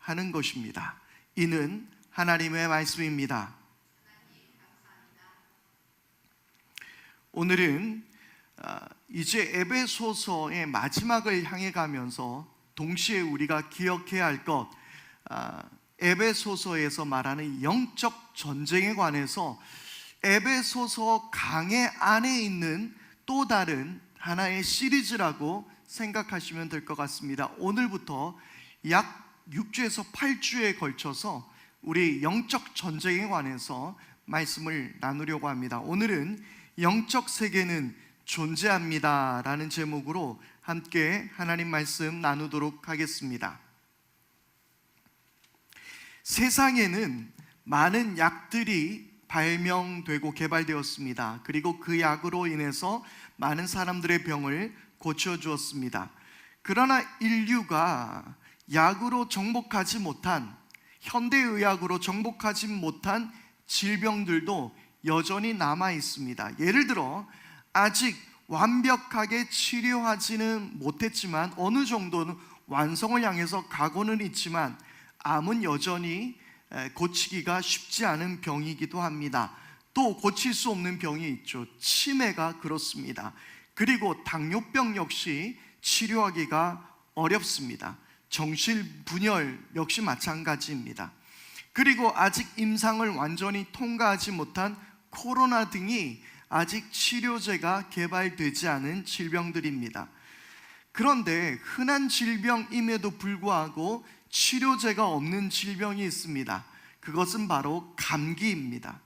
하는 것입니다. 이는 하나님의 말씀입니다. 오늘은 이제 에베소서의 마지막을 향해 가면서 동시에 우리가 기억해야 할 것, 에베소서에서 말하는 영적 전쟁에 관해서 에베소서 강해 안에 있는 또 다른 하나의 시리즈라고 생각하시면 될 것 같습니다. 오늘부터 약 6주에서 8주에 걸쳐서 우리 영적 전쟁에 관해서 말씀을 나누려고 합니다. 오늘은 영적 세계는 존재합니다 라는 제목으로 함께 하나님 말씀 나누도록 하겠습니다. 세상에는 많은 약들이 발명되고 개발되었습니다. 그리고 그 약으로 인해서 많은 사람들의 병을 고쳐주었습니다. 그러나 인류가 약으로 정복하지 못한, 현대의학으로 정복하지 못한 질병들도 여전히 남아 있습니다. 예를 들어 아직 완벽하게 치료하지는 못했지만 어느 정도는 완성을 향해서 가고는 있지만 암은 여전히 고치기가 쉽지 않은 병이기도 합니다. 또 고칠 수 없는 병이 있죠. 치매가 그렇습니다. 그리고 당뇨병 역시 치료하기가 어렵습니다. 정신분열 역시 마찬가지입니다. 그리고 아직 임상을 완전히 통과하지 못한 코로나 등이 아직 치료제가 개발되지 않은 질병들입니다. 그런데 흔한 질병임에도 불구하고 치료제가 없는 질병이 있습니다. 그것은 바로 감기입니다.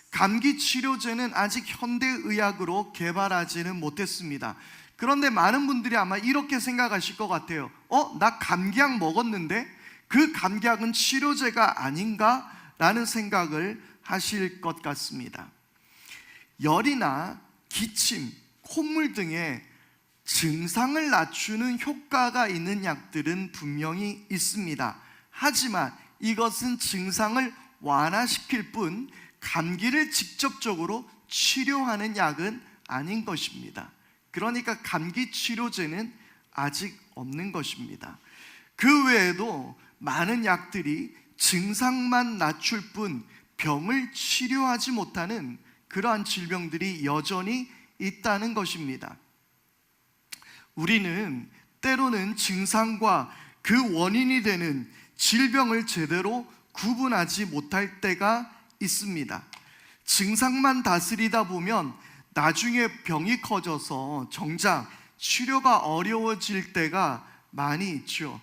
감기 치료제는 아직 현대의학으로 개발하지는 못했습니다. 그런데 많은 분들이 아마 이렇게 생각하실 것 같아요. 나 감기약 먹었는데 그 감기약은 치료제가 아닌가? 라는 생각을 하실 것 같습니다. 열이나 기침, 콧물 등의 증상을 낮추는 효과가 있는 약들은 분명히 있습니다. 하지만 이것은 증상을 완화시킬 뿐 감기를 직접적으로 치료하는 약은 아닌 것입니다. 그러니까 감기 치료제는 아직 없는 것입니다. 그 외에도 많은 약들이 증상만 낮출 뿐 병을 치료하지 못하는 그러한 질병들이 여전히 있다는 것입니다. 우리는 때로는 증상과 그 원인이 되는 질병을 제대로 구분하지 못할 때가 있습니다. 증상만 다스리다 보면 나중에 병이 커져서 정작 치료가 어려워질 때가 많이 있죠.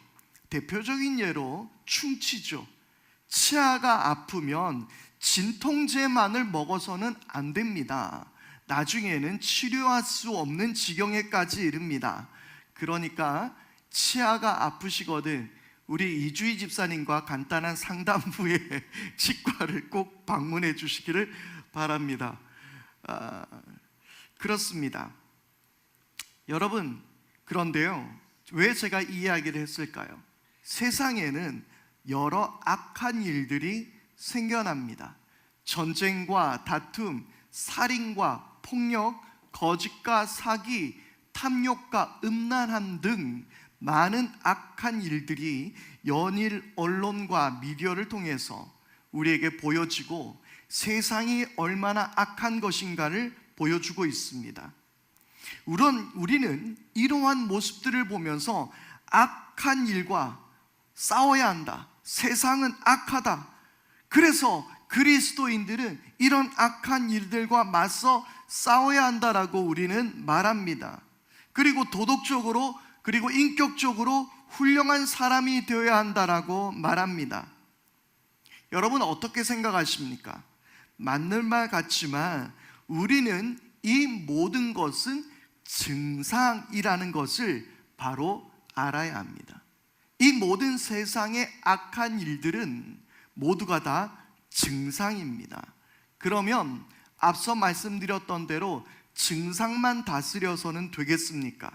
대표적인 예로 충치죠. 치아가 아프면 진통제만을 먹어서는 안 됩니다. 나중에는 치료할 수 없는 지경에까지 이릅니다. 그러니까 치아가 아프시거든 우리 이주희 집사님과 간단한 상담 후에 치과를 꼭 방문해 주시기를 바랍니다. 그렇습니다. 여러분, 그런데요, 왜 제가 이 이야기를 했을까요? 세상에는 여러 악한 일들이 생겨납니다. 전쟁과 다툼, 살인과 폭력, 거짓과 사기, 탐욕과 음란함 등 많은 악한 일들이 연일 언론과 미디어를 통해서 우리에게 보여지고 세상이 얼마나 악한 것인가를 보여주고 있습니다. 우리는 이러한 모습들을 보면서 악한 일과 싸워야 한다. 세상은 악하다. 그래서 그리스도인들은 이런 악한 일들과 맞서 싸워야 한다라고 우리는 말합니다. 그리고 도덕적으로 그리고 인격적으로 훌륭한 사람이 되어야 한다라고 말합니다. 여러분 어떻게 생각하십니까? 맞는 말 같지만 우리는 이 모든 것은 증상이라는 것을 바로 알아야 합니다. 이 모든 세상의 악한 일들은 모두가 다 증상입니다. 그러면 앞서 말씀드렸던 대로 증상만 다스려서는 되겠습니까?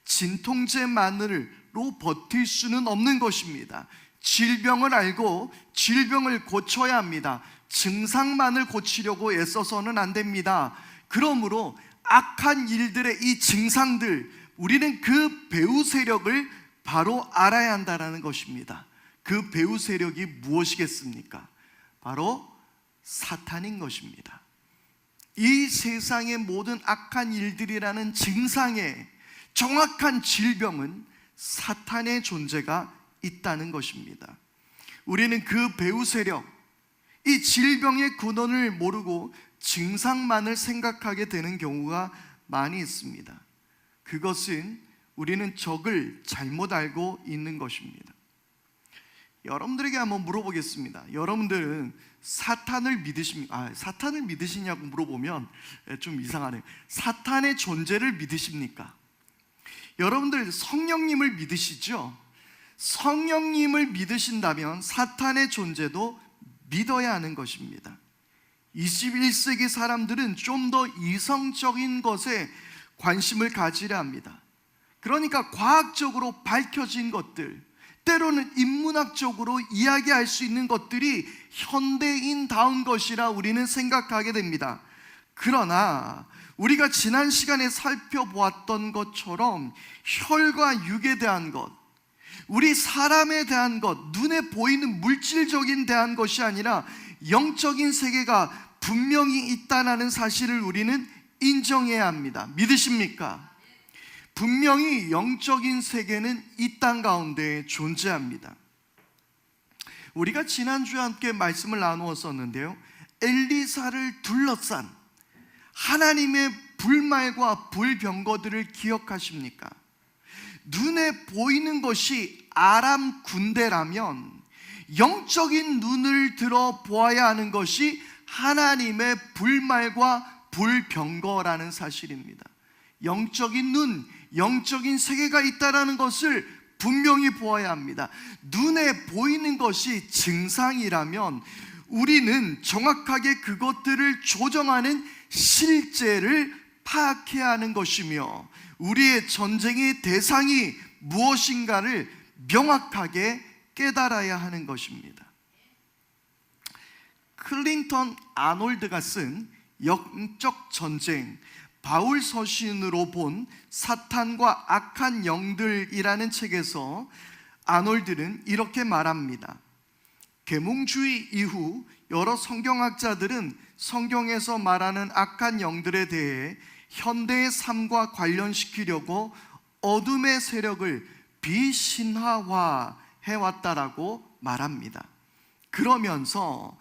진통제만으로 버틸 수는 없는 것입니다. 질병을 알고 질병을 고쳐야 합니다. 증상만을 고치려고 애써서는 안 됩니다. 그러므로 악한 일들의 이 증상들, 우리는 그 배후 세력을 바로 알아야 한다는 것입니다. 그 배후 세력이 무엇이겠습니까? 바로 사탄인 것입니다. 이 세상의 모든 악한 일들이라는 증상의 정확한 질병은 사탄의 존재가 있다는 것입니다. 우리는 그 배후 세력, 이 질병의 근원을 모르고 증상만을 생각하게 되는 경우가 많이 있습니다. 그것은 우리는 적을 잘못 알고 있는 것입니다. 여러분들에게 한번 물어보겠습니다. 여러분들은 사탄을 믿으십니까? 사탄을 믿으시냐고 물어보면 좀 이상하네요. 사탄의 존재를 믿으십니까? 여러분들 성령님을 믿으시죠? 성령님을 믿으신다면 사탄의 존재도 믿어야 하는 것입니다. 21세기 사람들은 좀 더 이성적인 것에 관심을 가지려 합니다. 그러니까 과학적으로 밝혀진 것들, 때로는 인문학적으로 이야기할 수 있는 것들이 현대인다운 것이라 우리는 생각하게 됩니다. 그러나 우리가 지난 시간에 살펴보았던 것처럼 혈과 육에 대한 것, 우리 사람에 대한 것, 눈에 보이는 물질적인 대한 것이 아니라 영적인 세계가 분명히 있다는 사실을 우리는 인정해야 합니다. 믿으십니까? 분명히 영적인 세계는 이 땅 가운데 존재합니다. 우리가 지난주에 함께 말씀을 나누었었는데요, 엘리사를 둘러싼 하나님의 불말과 불병거들을 기억하십니까? 눈에 보이는 것이 아람 군대라면 영적인 눈을 들어 보아야 하는 것이 하나님의 불말과 불병거라는 사실입니다. 영적인 눈, 영적인 세계가 있다는 것을 분명히 보아야 합니다. 눈에 보이는 것이 증상이라면 우리는 정확하게 그것들을 조정하는 실제를 파악해야 하는 것이며, 우리의 전쟁의 대상이 무엇인가를 명확하게 깨달아야 하는 것입니다. 클린턴 아놀드가 쓴 영적 전쟁, 바울 서신으로 본 사탄과 악한 영들이라는 책에서 아놀드는 이렇게 말합니다. 계몽주의 이후 여러 성경학자들은 성경에서 말하는 악한 영들에 대해 현대의 삶과 관련시키려고 어둠의 세력을 비신화해왔다라고 말합니다. 그러면서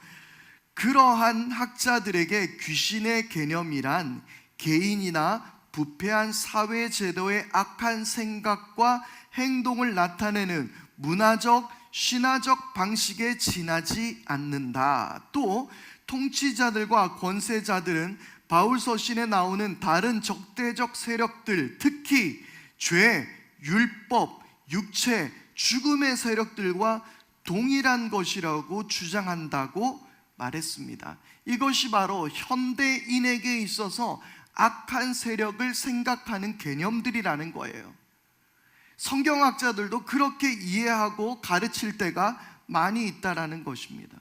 그러한 학자들에게 귀신의 개념이란 개인이나 부패한 사회 제도의 악한 생각과 행동을 나타내는 문화적, 신화적 방식에 지나지 않는다. 또 통치자들과 권세자들은 바울 서신에 나오는 다른 적대적 세력들, 특히 죄, 율법, 육체, 죽음의 세력들과 동일한 것이라고 주장한다고 말했습니다. 이것이 바로 현대인에게 있어서 악한 세력을 생각하는 개념들이라는 거예요. 성경학자들도 그렇게 이해하고 가르칠 때가 많이 있다라는 것입니다.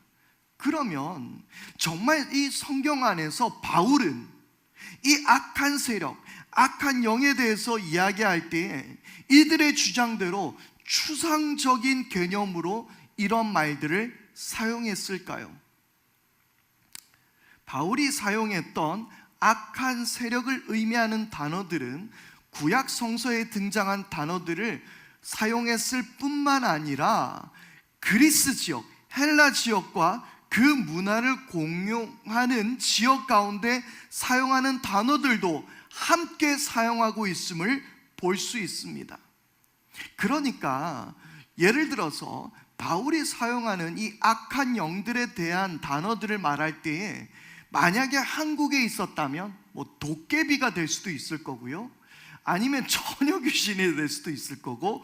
그러면 정말 이 성경 안에서 바울은 이 악한 세력, 악한 영에 대해서 이야기할 때 이들의 주장대로 추상적인 개념으로 이런 말들을 사용했을까요? 바울이 사용했던 악한 세력을 의미하는 단어들은 구약 성서에 등장한 단어들을 사용했을 뿐만 아니라 그리스 지역, 헬라 지역과 그 문화를 공용하는 지역 가운데 사용하는 단어들도 함께 사용하고 있음을 볼 수 있습니다. 그러니까 예를 들어서 바울이 사용하는 이 악한 영들에 대한 단어들을 말할 때에 만약에 한국에 있었다면 도깨비가 될 수도 있을 거고요, 아니면 처녀 귀신이 될 수도 있을 거고,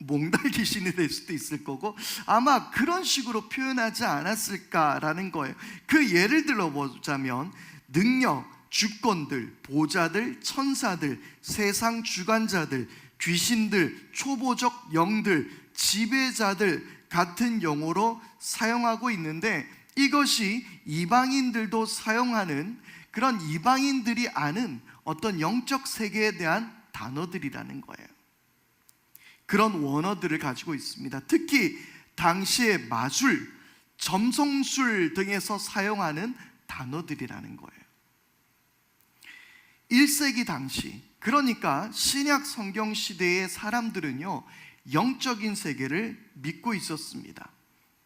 몽달 귀신이 될 수도 있을 거고, 아마 그런 식으로 표현하지 않았을까라는 거예요. 그 예를 들어보자면 능력, 주권들, 보좌들, 천사들, 세상 주관자들, 귀신들, 초보적 영들, 지배자들 같은 용어로 사용하고 있는데, 이것이 이방인들도 사용하는 그런 이방인들이 아는 어떤 영적 세계에 대한 단어들이라는 거예요. 그런 원어들을 가지고 있습니다. 특히 당시의 마술, 점성술 등에서 사용하는 단어들이라는 거예요. 1세기 당시, 그러니까 신약 성경 시대의 사람들은요, 영적인 세계를 믿고 있었습니다.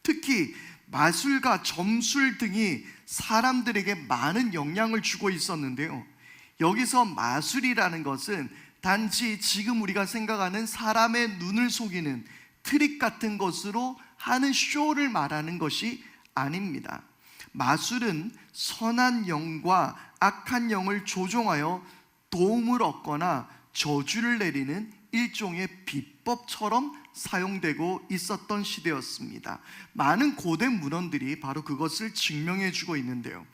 특히 마술과 점술 등이 사람들에게 많은 영향을 주고 있었는데요, 여기서 마술이라는 것은 단지 지금 우리가 생각하는 사람의 눈을 속이는 트릭 같은 것으로 하는 쇼를 말하는 것이 아닙니다. 마술은 선한 영과 악한 영을 조종하여 도움을 얻거나 저주를 내리는 일종의 비법처럼 사용되고 있었던 시대였습니다. 많은 고대 문헌들이 바로 그것을 증명해 주고 있는데요,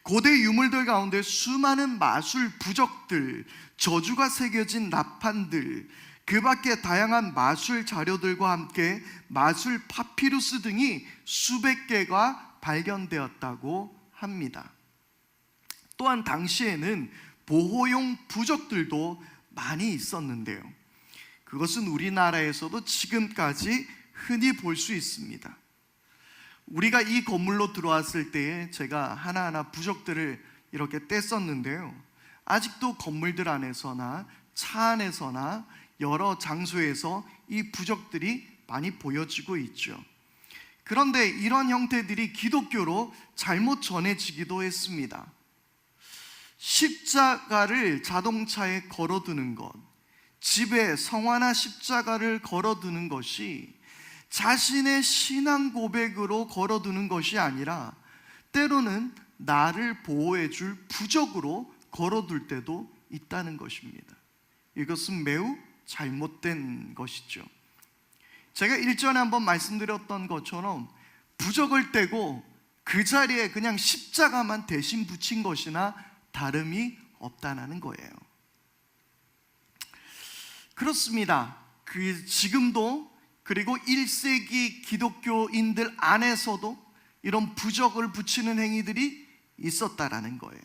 고대 유물들 가운데 수많은 마술 부적들, 저주가 새겨진 나판들, 그 밖에 다양한 마술 자료들과 함께 마술 파피루스 등이 수백 개가 발견되었다고 합니다. 또한 당시에는 보호용 부적들도 많이 있었는데요, 그것은 우리나라에서도 지금까지 흔히 볼 수 있습니다. 우리가 이 건물로 들어왔을 때에 제가 하나하나 부적들을 이렇게 뗐었는데요, 아직도 건물들 안에서나 차 안에서나 여러 장소에서 이 부적들이 많이 보여지고 있죠. 그런데 이런 형태들이 기독교로 잘못 전해지기도 했습니다. 십자가를 자동차에 걸어두는 것, 집에 성화나 십자가를 걸어두는 것이 자신의 신앙 고백으로 걸어두는 것이 아니라 때로는 나를 보호해 줄 부적으로 걸어둘 때도 있다는 것입니다. 이것은 매우 잘못된 것이죠. 제가 일전에 한번 말씀드렸던 것처럼 부적을 떼고 그 자리에 그냥 십자가만 대신 붙인 것이나 다름이 없다는 거예요. 그렇습니다. 지금도, 그리고 1세기 기독교인들 안에서도 이런 부적을 붙이는 행위들이 있었다라는 거예요.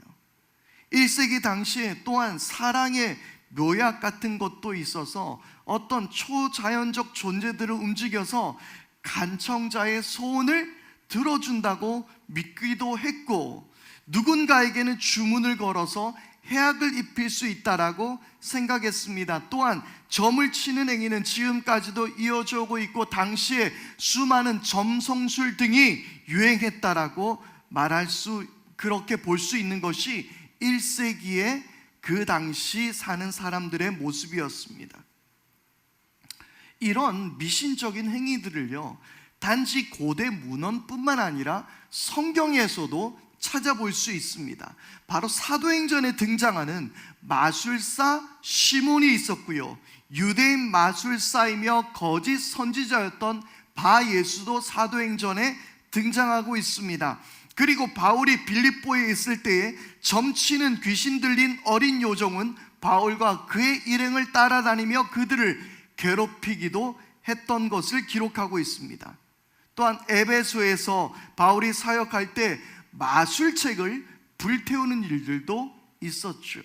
1세기 당시에 또한 사랑의 묘약 같은 것도 있어서 어떤 초자연적 존재들을 움직여서 간청자의 소원을 들어준다고 믿기도 했고, 누군가에게는 주문을 걸어서 해악을 입힐 수 있다라고 생각했습니다. 또한 점을 치는 행위는 지금까지도 이어져 오고 있고, 당시에 수많은 점성술 등이 유행했다라고 그렇게 볼 수 있는 것이 1세기에 그 당시 사는 사람들의 모습이었습니다. 이런 미신적인 행위들을요, 단지 고대 문헌뿐만 아니라 성경에서도 찾아볼 수 있습니다. 바로 사도행전에 등장하는 마술사 시몬이 있었고요, 유대인 마술사이며 거짓 선지자였던 바예수도 사도행전에 등장하고 있습니다. 그리고 바울이 빌립보에 있을 때에 점치는 귀신 들린 어린 요정은 바울과 그의 일행을 따라다니며 그들을 괴롭히기도 했던 것을 기록하고 있습니다. 또한 에베소에서 바울이 사역할 때 마술책을 불태우는 일들도 있었죠.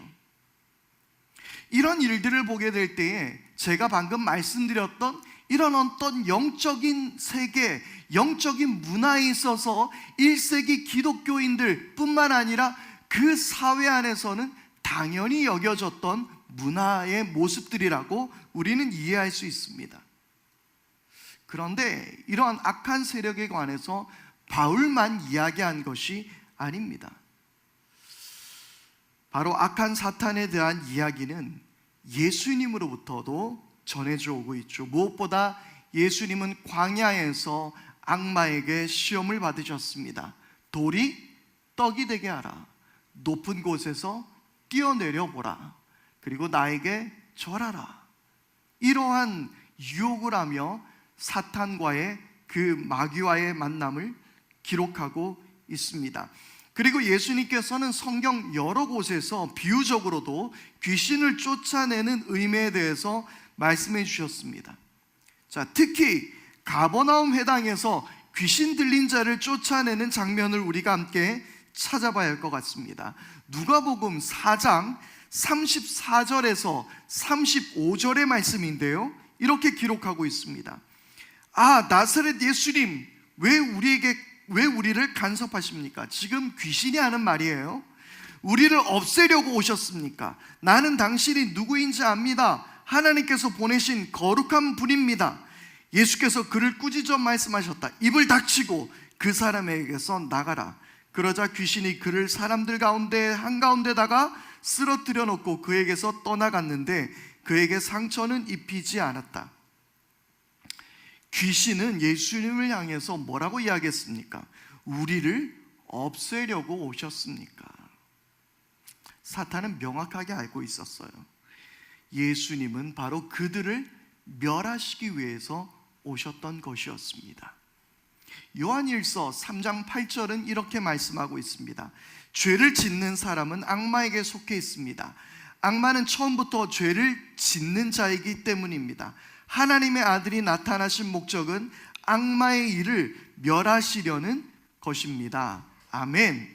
이런 일들을 보게 될 때에 제가 방금 말씀드렸던 이런 어떤 영적인 세계, 영적인 문화에 있어서 1세기 기독교인들 뿐만 아니라 그 사회 안에서는 당연히 여겨졌던 문화의 모습들이라고 우리는 이해할 수 있습니다. 그런데 이러한 악한 세력에 관해서 바울만 이야기한 것이 아닙니다. 바로 악한 사탄에 대한 이야기는 예수님으로부터도 전해져 오고 있죠. 무엇보다 예수님은 광야에서 악마에게 시험을 받으셨습니다. 돌이 떡이 되게 하라, 높은 곳에서 뛰어내려 보라, 그리고 나에게 절하라. 이러한 유혹을 하며 사탄과의 그 마귀와의 만남을 기록하고 있습니다. 그리고 예수님께서는 성경 여러 곳에서 비유적으로도 귀신을 쫓아내는 의미에 대해서 말씀해 주셨습니다. 자, 특히 가버나움 회당에서 귀신 들린 자를 쫓아내는 장면을 우리가 함께 찾아봐야 할 것 같습니다. 누가복음 4장 34절에서 35절의 말씀인데요, 이렇게 기록하고 있습니다. 아, 나사렛 예수님, 왜 우리를 간섭하십니까? 지금 귀신이 하는 말이에요. 우리를 없애려고 오셨습니까? 나는 당신이 누구인지 압니다. 하나님께서 보내신 거룩한 분입니다. 예수께서 그를 꾸짖어 말씀하셨다. 입을 닥치고 그 사람에게서 나가라. 그러자 귀신이 그를 사람들 가운데 한가운데다가 쓰러뜨려 놓고 그에게서 떠나갔는데 그에게 상처는 입히지 않았다. 귀신은 예수님을 향해서 뭐라고 이야기했습니까? 우리를 없애려고 오셨습니까? 사탄은 명확하게 알고 있었어요. 예수님은 바로 그들을 멸하시기 위해서 오셨던 것이었습니다. 요한일서 3장 8절은 이렇게 말씀하고 있습니다. 죄를 짓는 사람은 악마에게 속해 있습니다. 악마는 처음부터 죄를 짓는 자이기 때문입니다. 하나님의 아들이 나타나신 목적은 악마의 일을 멸하시려는 것입니다. 아멘.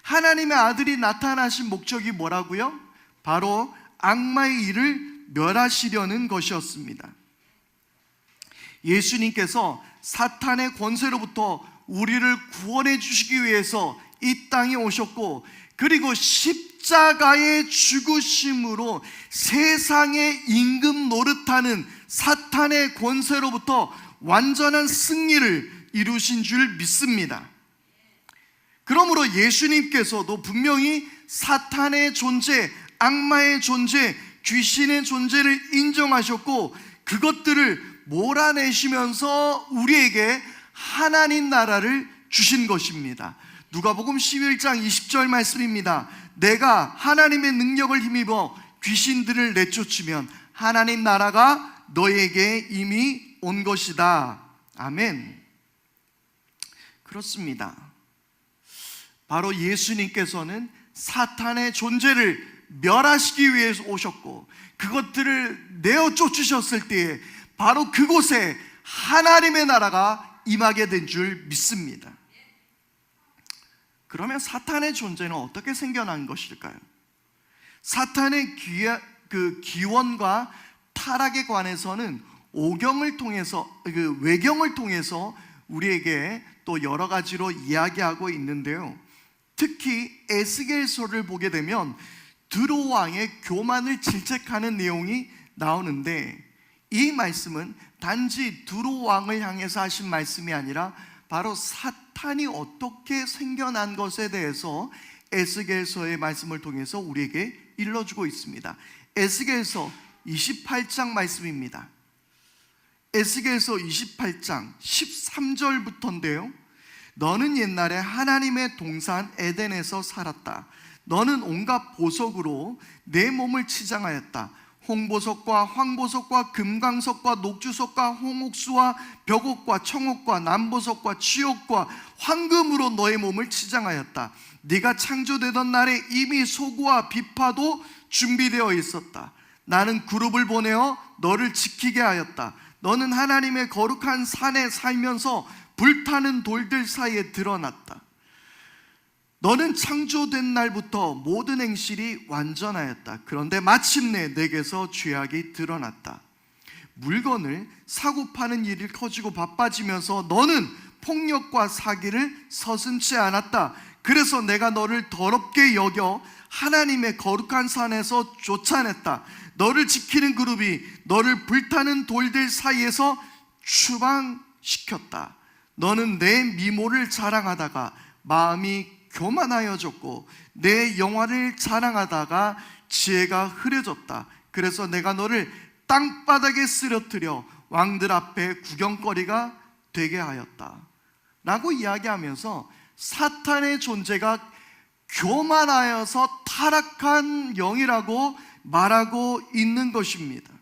하나님의 아들이 나타나신 목적이 뭐라고요? 바로 악마의 일을 멸하시려는 것이었습니다. 예수님께서 사탄의 권세로부터 우리를 구원해 주시기 위해서 이 땅에 오셨고, 그리고 십자가의 죽으심으로 세상의 임금 노릇하는 사탄의 권세로부터 완전한 승리를 이루신 줄 믿습니다. 그러므로 예수님께서도 분명히 사탄의 존재, 악마의 존재, 귀신의 존재를 인정하셨고, 그것들을 몰아내시면서 우리에게 하나님 나라를 주신 것입니다. 누가복음 11장 20절 말씀입니다. 내가 하나님의 능력을 힘입어 귀신들을 내쫓으면 하나님 나라가 너에게 이미 온 것이다. 아멘. 그렇습니다. 바로 예수님께서는 사탄의 존재를 멸하시기 위해서 오셨고, 그것들을 내어 쫓으셨을 때에 바로 그곳에 하나님의 나라가 임하게 된 줄 믿습니다. 그러면 사탄의 존재는 어떻게 생겨난 것일까요? 사탄의 기원과 타락에 관해서는 오경을 통해서, 외경을 통해서 우리에게 또 여러 가지로 이야기하고 있는데요. 특히 에스겔서를 보게 되면 드로 왕의 교만을 질책하는 내용이 나오는데, 이 말씀은 단지 드로 왕을 향해서 하신 말씀이 아니라 바로 사탄이 어떻게 생겨난 것에 대해서 에스겔서의 말씀을 통해서 우리에게 일러주고 있습니다. 에스겔서 28장 말씀입니다. 에스겔서 28장 13절부터인데요. 너는 옛날에 하나님의 동산 에덴에서 살았다. 너는 온갖 보석으로 내 몸을 치장하였다. 홍보석과 황보석과 금광석과 녹주석과 홍옥수와 벽옥과 청옥과 남보석과 취옥과 황금으로 너의 몸을 치장하였다. 네가 창조되던 날에 이미 소구와 비파도 준비되어 있었다. 나는 그룹을 보내어 너를 지키게 하였다. 너는 하나님의 거룩한 산에 살면서 불타는 돌들 사이에 드러났다. 너는 창조된 날부터 모든 행실이 완전하였다. 그런데 마침내 내게서 죄악이 드러났다. 물건을 사고 파는 일이 커지고 바빠지면서 너는 폭력과 사기를 서슴지 않았다. 그래서 내가 너를 더럽게 여겨 하나님의 거룩한 산에서 쫓아냈다. 너를 지키는 그룹이 너를 불타는 돌들 사이에서 추방시켰다. 너는 내 미모를 자랑하다가 마음이 교만하여졌고 내 영화를 자랑하다가 지혜가 흐려졌다. 그래서 내가 너를 땅바닥에 쓰러뜨려 왕들 앞에 구경거리가 되게 하였다 라고 이야기하면서 사탄의 존재가 교만하여서 타락한 영이라고 말하고 있는 것입니다.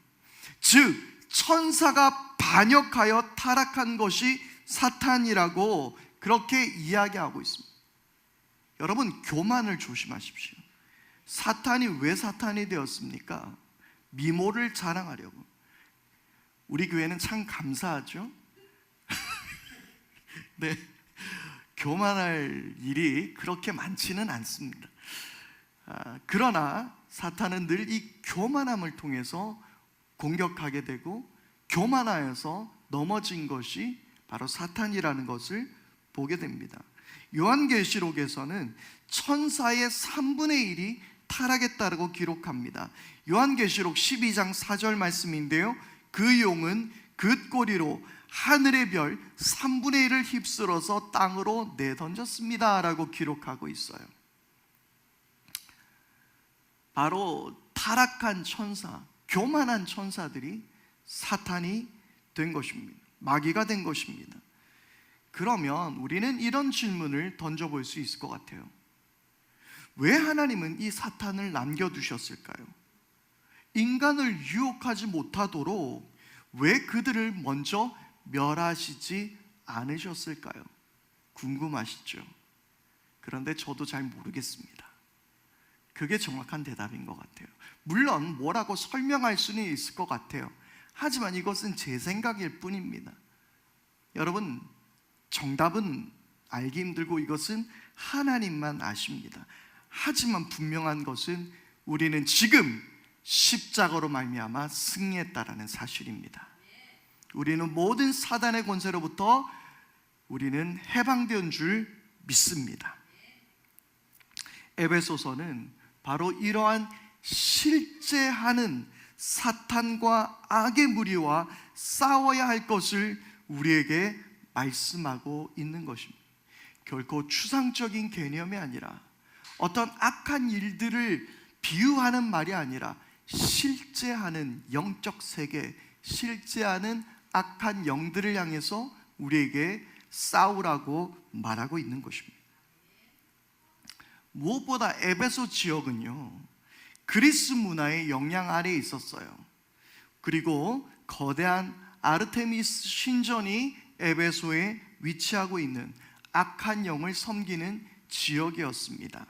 즉 천사가 반역하여 타락한 것이 사탄이라고 그렇게 이야기하고 있습니다. 여러분, 교만을 조심하십시오. 사탄이 왜 사탄이 되었습니까? 미모를 자랑하려고. 우리 교회는 참 감사하죠. 네, 교만할 일이 그렇게 많지는 않습니다. 그러나 사탄은 늘 이 교만함을 통해서 공격하게 되고 교만하여서 넘어진 것이 바로 사탄이라는 것을 보게 됩니다. 요한계시록에서는 천사의 3분의 1이 타락했다고 기록합니다. 요한계시록 12장 4절 말씀인데요, 그 용은 그 꼬리로 하늘의 별 3분의 1을 휩쓸어서 땅으로 내던졌습니다 라고 기록하고 있어요. 바로 타락한 천사, 교만한 천사들이 사탄이 된 것입니다. 마귀가 된 것입니다. 그러면 우리는 이런 질문을 던져볼 수 있을 것 같아요. 왜 하나님은 이 사탄을 남겨두셨을까요? 인간을 유혹하지 못하도록 왜 그들을 먼저 멸하시지 않으셨을까요? 궁금하시죠? 그런데 저도 잘 모르겠습니다. 그게 정확한 대답인 것 같아요. 물론 뭐라고 설명할 수는 있을 것 같아요. 하지만 이것은 제 생각일 뿐입니다. 여러분, 정답은 알기 힘들고 이것은 하나님만 아십니다. 하지만 분명한 것은 우리는 지금 십자가로 말미암아 승리했다라는 사실입니다. 우리는 모든 사단의 권세로부터 우리는 해방된 줄 믿습니다. 에베소서는 바로 이러한 실제하는 사탄과 악의 무리와 싸워야 할 것을 우리에게 말씀하고 있는 것입니다. 결코 추상적인 개념이 아니라 어떤 악한 일들을 비유하는 말이 아니라 실제하는 영적 세계, 실제하는 악한 영들을 향해서 우리에게 싸우라고 말하고 있는 것입니다. 무엇보다 에베소 지역은요, 그리스 문화의 영향 아래에 있었어요. 그리고 거대한 아르테미스 신전이 에베소에 위치하고 있는 악한 영을 섬기는 지역이었습니다.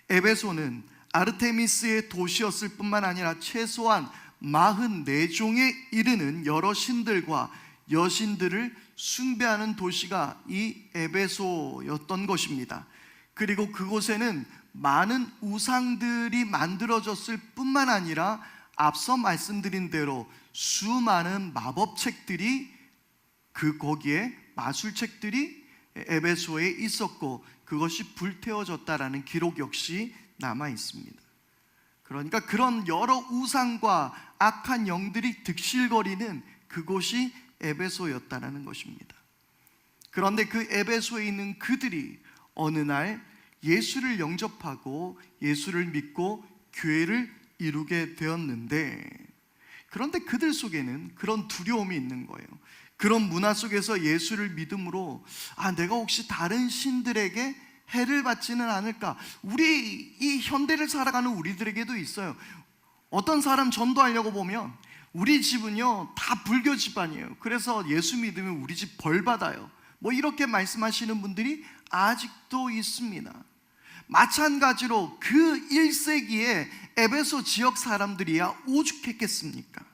에베소는 아르테미스의 도시였을 뿐만 아니라 최소한 44종에 이르는 여러 신들과 여신들을 숭배하는 도시가 이 에베소였던 것입니다. 그리고 그곳에는 많은 우상들이 만들어졌을 뿐만 아니라 앞서 말씀드린 대로 수많은 마법책들이 거기에 마술책들이 에베소에 있었고 그것이 불태워졌다라는 기록 역시 남아 있습니다. 그러니까 그런 여러 우상과 악한 영들이 득실거리는 그곳이 에베소였다라는 것입니다. 그런데 그 에베소에 있는 그들이 어느 날 예수를 영접하고 예수를 믿고 교회를 이루게 되었는데, 그런데 그들 속에는 그런 두려움이 있는 거예요. 그런 문화 속에서 예수를 믿음으로 내가 혹시 다른 신들에게 해를 받지는 않을까? 우리 이 현대를 살아가는 우리들에게도 있어요. 어떤 사람 전도하려고 보면 우리 집은요 다 불교 집안이에요. 그래서 예수 믿으면 우리 집 벌 받아요. 뭐 이렇게 말씀하시는 분들이 아직도 있습니다. 마찬가지로 그 1세기에 에베소 지역 사람들이야 오죽했겠습니까?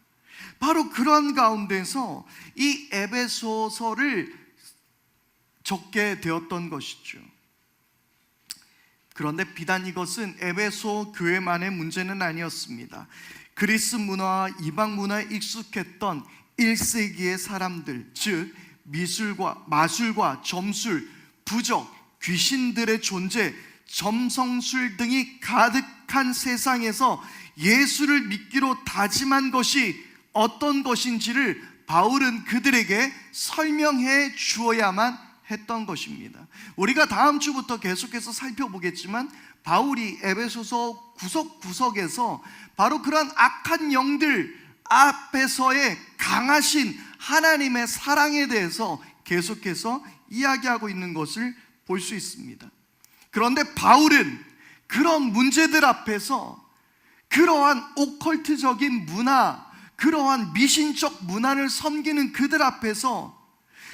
바로 그런 가운데서 이 에베소서를 적게 되었던 것이죠. 그런데 비단 이것은 에베소 교회만의 문제는 아니었습니다. 그리스 문화와 이방 문화에 익숙했던 1세기의 사람들, 즉 미술과 마술과 점술, 부적, 귀신들의 존재, 점성술 등이 가득한 세상에서 예수를 믿기로 다짐한 것이 어떤 것인지를 바울은 그들에게 설명해 주어야만 했던 것입니다. 우리가 다음 주부터 계속해서 살펴보겠지만 바울이 에베소서 구석구석에서 바로 그런 악한 영들 앞에서의 강하신 하나님의 사랑에 대해서 계속해서 이야기하고 있는 것을 볼 수 있습니다. 그런데 바울은 그런 문제들 앞에서 그러한 오컬트적인 문화, 그러한 미신적 문화를 섬기는 그들 앞에서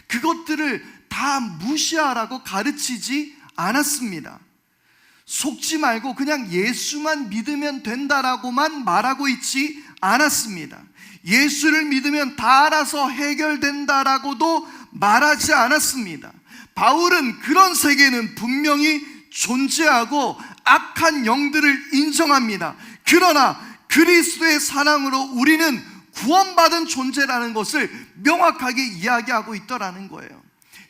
그것들을 다 무시하라고 가르치지 않았습니다. 속지 말고 그냥 예수만 믿으면 된다라고만 말하고 있지 않았습니다. 예수를 믿으면 다 알아서 해결된다라고도 말하지 않았습니다. 바울은 그런 세계는 분명히 존재하고 악한 영들을 인정합니다. 그러나 그리스도의 사랑으로 우리는 구원받은 존재라는 것을 명확하게 이야기하고 있더라는 거예요.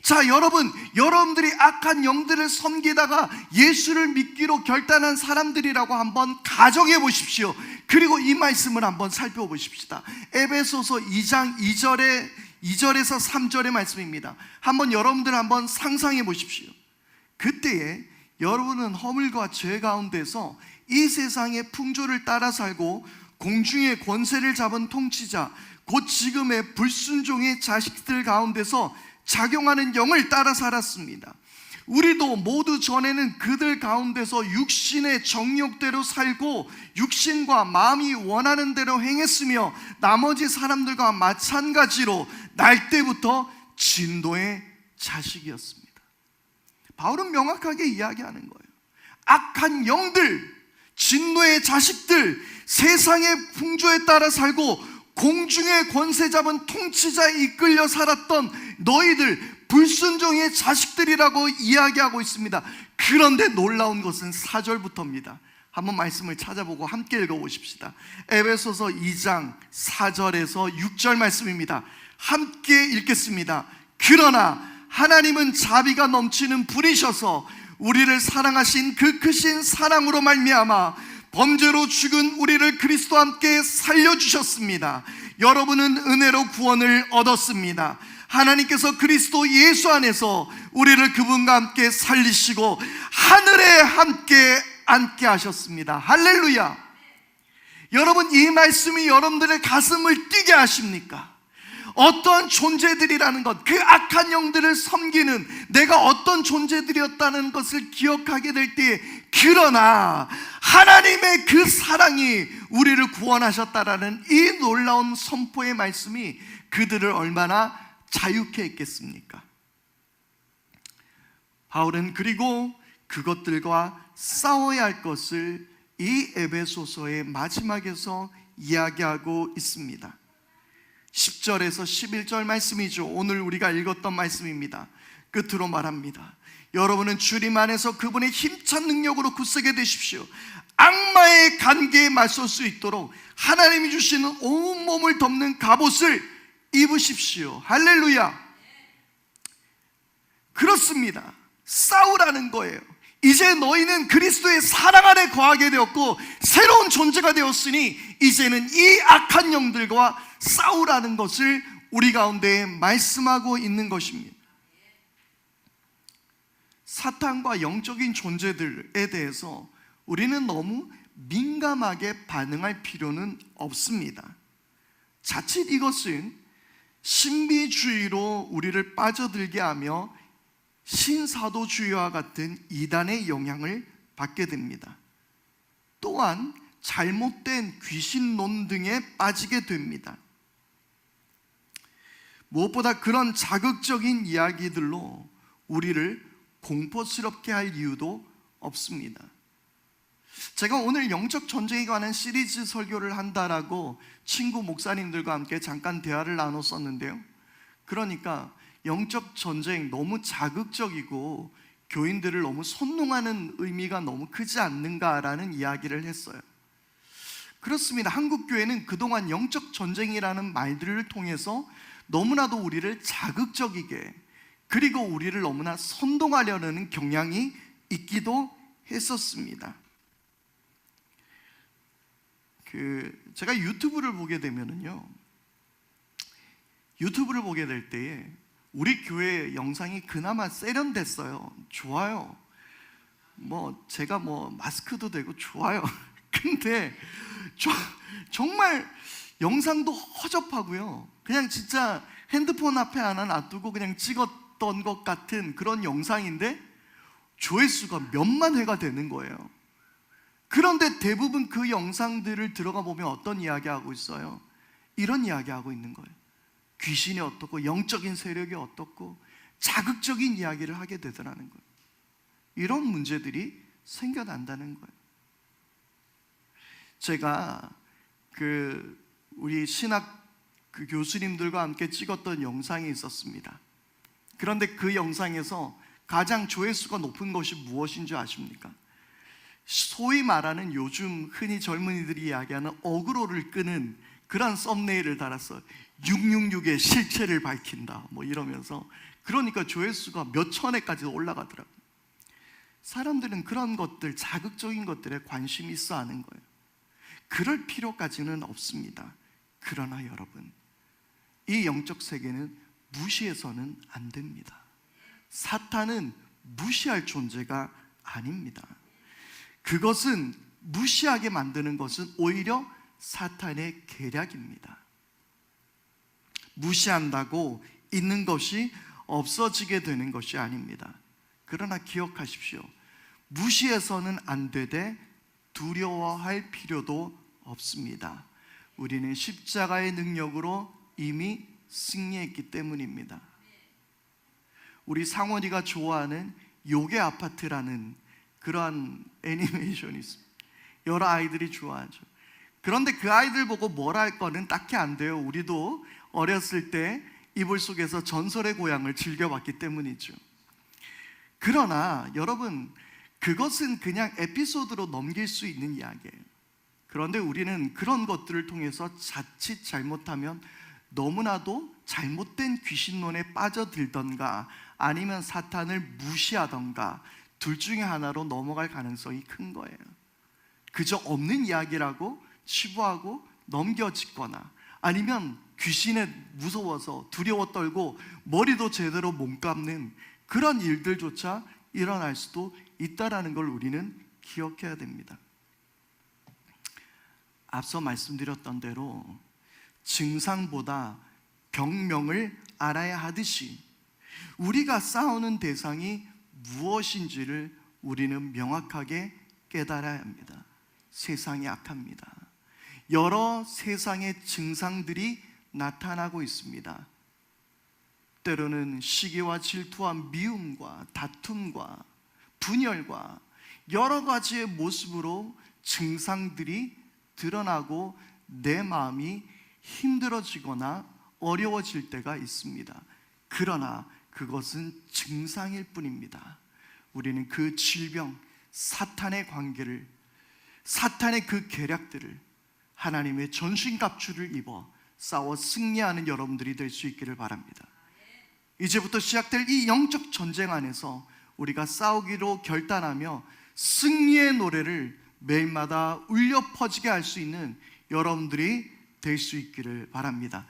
자, 여러분들이 악한 영들을 섬기다가 예수를 믿기로 결단한 사람들이라고 한번 가정해 보십시오. 그리고 이 말씀을 한번 살펴보십시다. 에베소서 2장 2절에서 3절의 말씀입니다. 여러분들 한번 상상해 보십시오. 그때에 여러분은 허물과 죄 가운데서 이 세상의 풍조를 따라 살고 공중의 권세를 잡은 통치자, 곧 지금의 불순종의 자식들 가운데서 작용하는 영을 따라 살았습니다. 우리도 모두 전에는 그들 가운데서 육신의 정욕대로 살고 육신과 마음이 원하는 대로 행했으며 나머지 사람들과 마찬가지로 날 때부터 진노의 자식이었습니다. 바울은 명확하게 이야기하는 거예요. 악한 영들, 진노의 자식들, 세상의 풍조에 따라 살고 공중의 권세 잡은 통치자에 이끌려 살았던 너희들 불순종의 자식들이라고 이야기하고 있습니다. 그런데 놀라운 것은 4절부터입니다. 한번 말씀을 찾아보고 함께 읽어보십시다. 에베소서 2장 4절에서 6절 말씀입니다. 함께 읽겠습니다. 그러나 하나님은 자비가 넘치는 분이셔서 우리를 사랑하신 그 크신 사랑으로 말미암아 범죄로 죽은 우리를 그리스도와 함께 살려주셨습니다. 여러분은 은혜로 구원을 얻었습니다. 하나님께서 그리스도 예수 안에서 우리를 그분과 함께 살리시고 하늘에 함께 앉게 하셨습니다. 할렐루야. 여러분, 이 말씀이 여러분들의 가슴을 뛰게 하십니까? 어떤 존재들이라는 것, 그 악한 영들을 섬기는 내가 어떤 존재들이었다는 것을 기억하게 될 때에, 그러나 하나님의 그 사랑이 우리를 구원하셨다라는 이 놀라운 선포의 말씀이 그들을 얼마나 자유케 했겠습니까? 바울은 그리고 그것들과 싸워야 할 것을 이 에베소서의 마지막에서 이야기하고 있습니다. 10절에서 11절 말씀이죠. 오늘 우리가 읽었던 말씀입니다. 끝으로 말합니다. 여러분은 주님 안에서 그분의 힘찬 능력으로 굳세게 되십시오. 악마의 관계에 맞설 수 있도록 하나님이 주시는 온몸을 덮는 갑옷을 입으십시오. 할렐루야. 그렇습니다. 싸우라는 거예요. 이제 너희는 그리스도의 사랑 안에 거하게 되었고 새로운 존재가 되었으니 이제는 이 악한 영들과 싸우라는 것을 우리 가운데 말씀하고 있는 것입니다. 사탄과 영적인 존재들에 대해서 우리는 너무 민감하게 반응할 필요는 없습니다. 자칫 이것은 신비주의로 우리를 빠져들게 하며 신사도주의와 같은 이단의 영향을 받게 됩니다. 또한 잘못된 귀신론 등에 빠지게 됩니다. 무엇보다 그런 자극적인 이야기들로 우리를 공포스럽게 할 이유도 없습니다. 제가 오늘 영적 전쟁에 관한 시리즈 설교를 한다라고 친구 목사님들과 함께 잠깐 대화를 나눴었는데요. 그러니까 영적 전쟁 너무 자극적이고 교인들을 너무 선동하는 의미가 너무 크지 않는가라는 이야기를 했어요. 그렇습니다. 한국교회는 그동안 영적 전쟁이라는 말들을 통해서 너무나도 우리를 자극적이게 그리고 우리를 너무나 선동하려는 경향이 있기도 했었습니다. 제가 유튜브를 보게 되면은요, 유튜브를 보게 될 때에 우리 교회 영상이 그나마 세련됐어요. 좋아요. 제가 마스크도 되고 좋아요. 근데 정말 영상도 허접하고요. 그냥 진짜 핸드폰 앞에 하나 놔두고 그냥 찍었던 것 같은 그런 영상인데 조회수가 몇만 회가 되는 거예요. 그런데 대부분 그 영상들을 들어가 보면 어떤 이야기하고 있어요? 이런 이야기하고 있는 거예요. 귀신이 어떻고 영적인 세력이 어떻고 자극적인 이야기를 하게 되더라는 거예요. 이런 문제들이 생겨난다는 거예요. 제가 우리 신학 교수님들과 함께 찍었던 영상이 있었습니다. 그런데 그 영상에서 가장 조회수가 높은 것이 무엇인 줄 아십니까? 소위 말하는 요즘 흔히 젊은이들이 이야기하는 어그로를 끄는 그런 썸네일을 달았어. 666의 실체를 밝힌다 뭐 이러면서. 그러니까 조회수가 몇 천회까지 올라가더라고요. 사람들은 그런 것들, 자극적인 것들에 관심이 있어 하는 거예요. 그럴 필요까지는 없습니다. 그러나 여러분, 이 영적 세계는 무시해서는 안 됩니다. 사탄은 무시할 존재가 아닙니다. 그것은 무시하게 만드는 것은 오히려 사탄의 계략입니다. 무시한다고 있는 것이 없어지게 되는 것이 아닙니다. 그러나 기억하십시오. 무시해서는 안 되되 두려워할 필요도 없습니다. 우리는 십자가의 능력으로 이미 승리했기 때문입니다. 우리 상원이가 좋아하는 요괴 아파트라는 그러한 애니메이션이 있습니다. 여러 아이들이 좋아하죠. 그런데 그 아이들 보고 뭘 할 거는 딱히 안 돼요. 우리도 어렸을 때 이불 속에서 전설의 고향을 즐겨봤기 때문이죠. 그러나 여러분, 그것은 그냥 에피소드로 넘길 수 있는 이야기예요. 그런데 우리는 그런 것들을 통해서 자칫 잘못하면 너무나도 잘못된 귀신론에 빠져들던가 아니면 사탄을 무시하던가 둘 중에 하나로 넘어갈 가능성이 큰 거예요. 그저 없는 이야기라고 치부하고 넘겨짓거나 아니면 귀신에 무서워서 두려워 떨고 머리도 제대로 못 감는 그런 일들조차 일어날 수도 있다라는 걸 우리는 기억해야 됩니다. 앞서 말씀드렸던 대로 증상보다 병명을 알아야 하듯이 우리가 싸우는 대상이 무엇인지를 우리는 명확하게 깨달아야 합니다. 세상이 악합니다. 여러 세상의 증상들이 나타나고 있습니다. 때로는 시기와 질투와 미움과 다툼과 분열과 여러 가지의 모습으로 증상들이 드러나고 내 마음이 힘들어지거나 어려워질 때가 있습니다. 그러나 그것은 증상일 뿐입니다. 우리는 그 질병, 사탄의 관계를, 사탄의 그 계략들을 하나님의 전신갑주를 입어 싸워 승리하는 여러분들이 될 수 있기를 바랍니다. 이제부터 시작될 이 영적 전쟁 안에서 우리가 싸우기로 결단하며 승리의 노래를 매일마다 울려 퍼지게 할 수 있는 여러분들이 될 수 있기를 바랍니다.